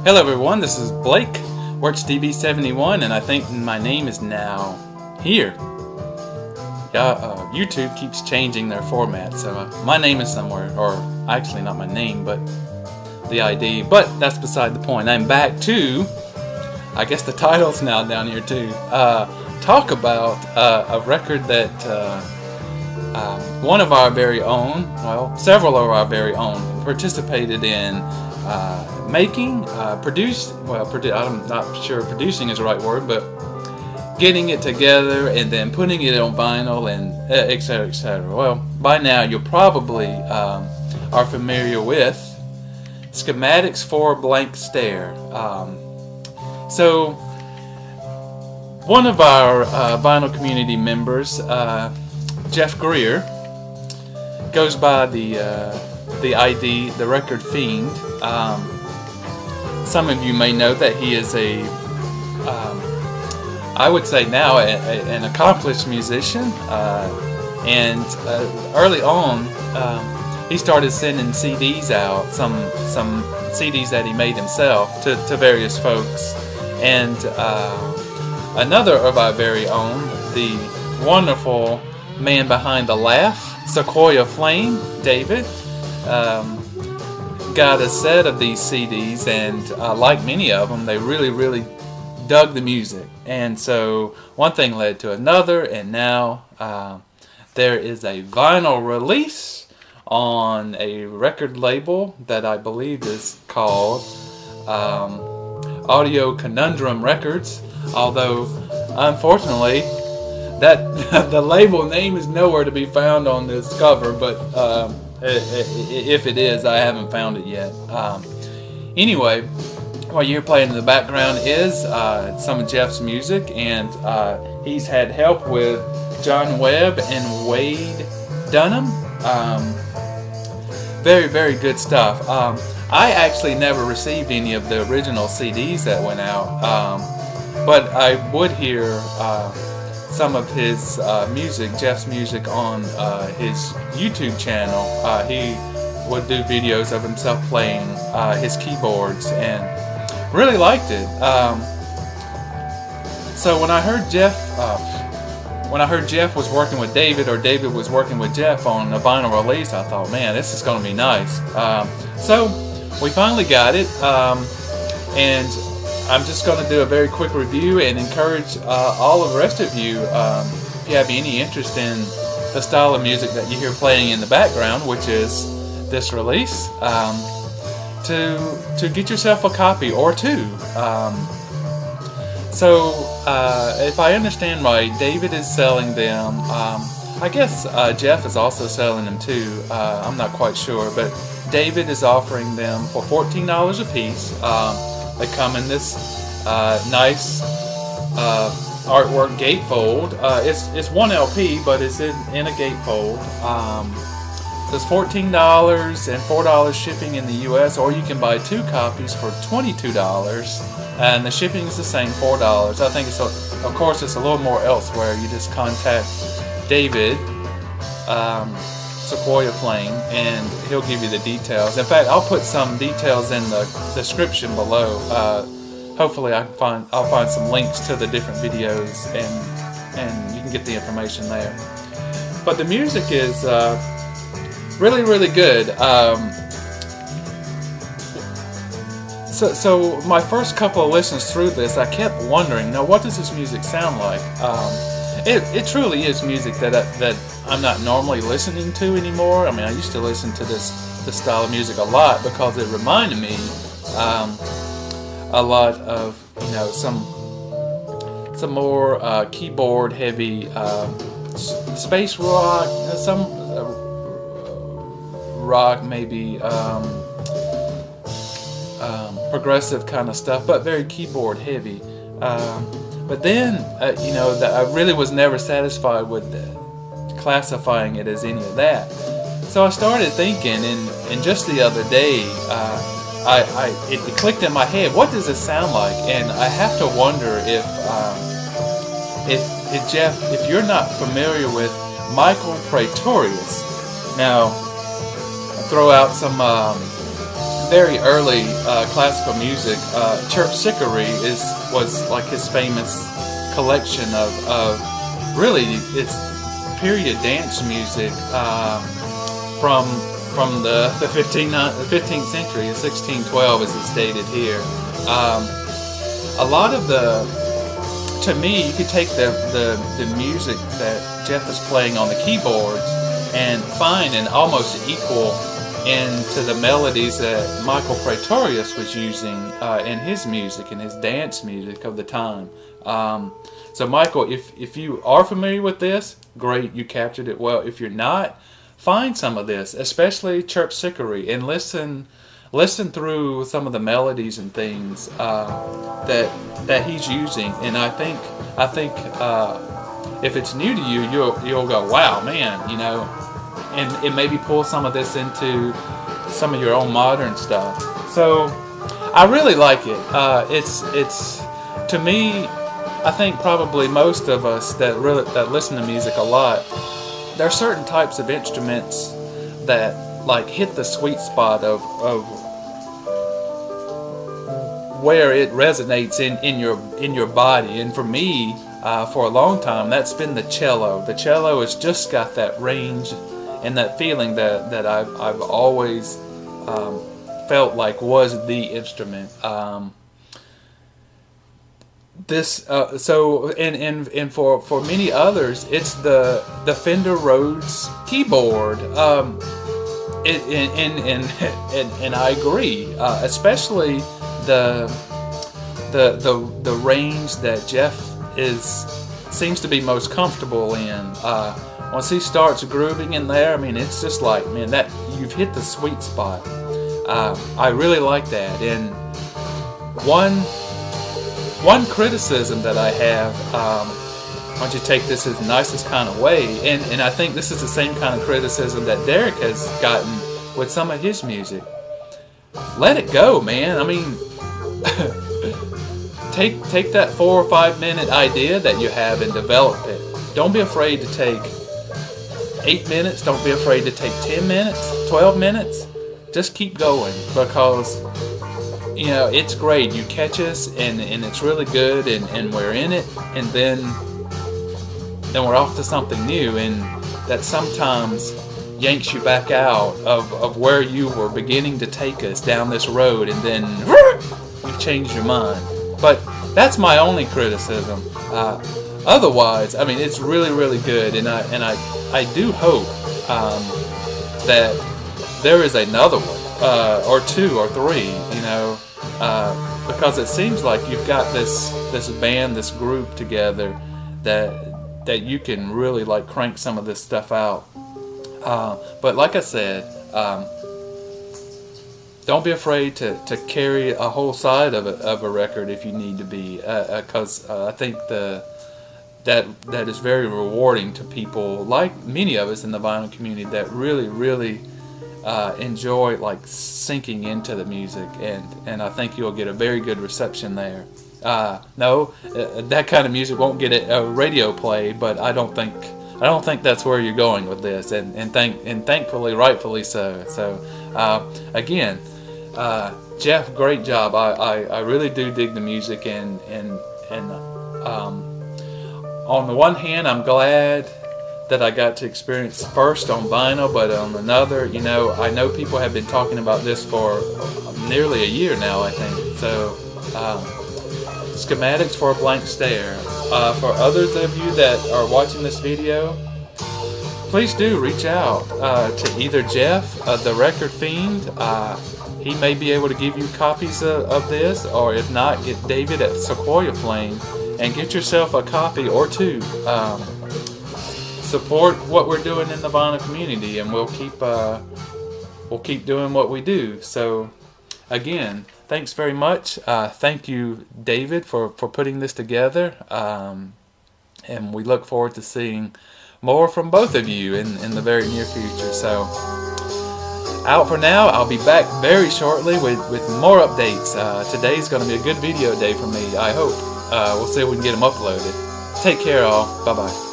Hello everyone, this is Blake, WorksDB71, and I think my name is now here. YouTube keeps changing their format, so my name is somewhere, or actually not my name, but the ID, but that's beside the point. I'm back to, I guess the title's now down here too, talk about a record that one of our very own, well, several of our very own, participated in making, produced, well, I'm not sure producing is the right word, but getting it together and then putting it on vinyl and etc, etc. Well, by now you probably are familiar with Schematics for Blank Stare. So one of our vinyl community members, Jeff Greer, goes by the ID TheRecordFiend. Some of you may know that he is I would say now an accomplished musician, and early on he started sending CDs out, some CDs that he made himself to various folks. And another of our very own, the wonderful man behind the laugh, sequouidflame, David, got a set of these CDs, and like many of them, they really dug the music. And so one thing led to another, and now there is a vinyl release on a record label that I believe is called Audio Conundrum Records, although unfortunately that the label name is nowhere to be found on this cover, but if it is, I haven't found it yet. Anyway, what you're playing in the background is some of Jeff's music, and he's had help with John Webb and Wade Dunham. Very good stuff. I actually never received any of the original CDs that went out, but I would hear some of his music, Jeff's music, on his YouTube channel. He would do videos of himself playing his keyboards, and really liked it. So when I heard Jeff was working with David, or David was working with Jeff on a vinyl release, I thought, man, this is going to be nice. So we finally got it, and I'm just going to do a very quick review and encourage all of the rest of you, if you have any interest in the style of music that you hear playing in the background, which is this release, to get yourself a copy or two. So if I understand right, David is selling them. I guess Jeff is also selling them too. I'm not quite sure, but David is offering them for $14 a piece. They come in this nice artwork gatefold. It's one LP, but it's in a gatefold. It's $14 and $4 shipping in the US, or you can buy two copies for $22, and the shipping is the same, $4. I think of course it's a little more elsewhere. You just contact David, sequouidflame, and he'll give you the details. In fact, I'll put some details in the description below. Hopefully I'll find some links to the different videos, and you can get the information there. But the music is really good. So my first couple of listens through this, I kept wondering, now what does this music sound like? It truly is music that I'm not normally listening to anymore. I mean, I used to listen to this style of music a lot because it reminded me a lot of, some more keyboard heavy space rock, some rock, maybe progressive kind of stuff, but very keyboard heavy. But then, I really was never satisfied with classifying it as any of that. So I started thinking, and just the other day, it clicked in my head, what does this sound like? And I have to wonder if Jeff, if you're not familiar with Michael Praetorius. Now, I'll throw out some very early classical music, Church Chicory was like his famous collection of really it's period dance music from the 15th century, 1612 as it's dated here. A lot of to me, you could take the music that Jeff is playing on the keyboards and find an almost equal into the melodies that Michael Praetorius was using in his music, in his dance music of the time. So Michael, if you are familiar with this, great, you captured it well. If you're not, find some of this, especially Church Chicory, and listen through some of the melodies and things that he's using. And I think if it's new to you, you'll go, wow, man, you know, and maybe pull some of this into some of your own modern stuff. So I really like it. It's to me, I think probably most of us that listen to music a lot, there are certain types of instruments that like hit the sweet spot of where it resonates in your body. And for me, for a long time, that's been the cello. The cello has just got that range and that feeling that I've always felt like was the instrument. And for many others, it's the Fender Rhodes keyboard. And I agree, especially the range that Jeff seems to be most comfortable in. Once he starts grooving in there, I mean, it's just like, man, that you've hit the sweet spot. I really like that. And one criticism that I have, I want you to take this as the nicest kind of way, and I think this is the same kind of criticism that Derek has gotten with some of his music. Let it go, man. I mean, take that 4 or 5 minute idea that you have and develop it. Don't be afraid to take 8 minutes. Don't be afraid to take 10 minutes, 12 minutes. Just keep going, because you know, it's great. You catch us and it's really good, and we're in it, and then we're off to something new, and that sometimes yanks you back out of where you were beginning to take us down this road, and then you've changed your mind. But that's my only criticism. Otherwise, I mean, it's really, really good, and I do hope that there is another one, or 2 or 3, you know, because it seems like you've got this band, this group together that you can really like crank some of this stuff out. But like I said, don't be afraid to carry a whole side of a record if you need to be, because I think that is very rewarding to people like many of us in the vinyl community that really enjoy like sinking into the music, and I think you'll get a very good reception there. No, that kind of music won't get a radio play, but I don't think that's where you're going with this, and thankfully, rightfully so. So again, Jeff, great job. I really do dig the music, and on the one hand, I'm glad that I got to experience first on vinyl, but on another, you know, I know people have been talking about this for nearly a year now, I think. So, Schematics for a Blank Stare. For others of you that are watching this video, please do reach out to either Jeff, TheRecordFiend. He may be able to give you copies of this, or if not, get David at sequouidflame and get yourself a copy or 2. Support what we're doing in the vinyl community, and we'll keep doing what we do. So again, thanks very much. Thank you, David, for putting this together, and we look forward to seeing more from both of you in the very near future. So out for now. I'll be back very shortly with more updates. Today's going to be a good video day for me, I hope. We'll see if we can get them uploaded. Take care, all. Bye-bye.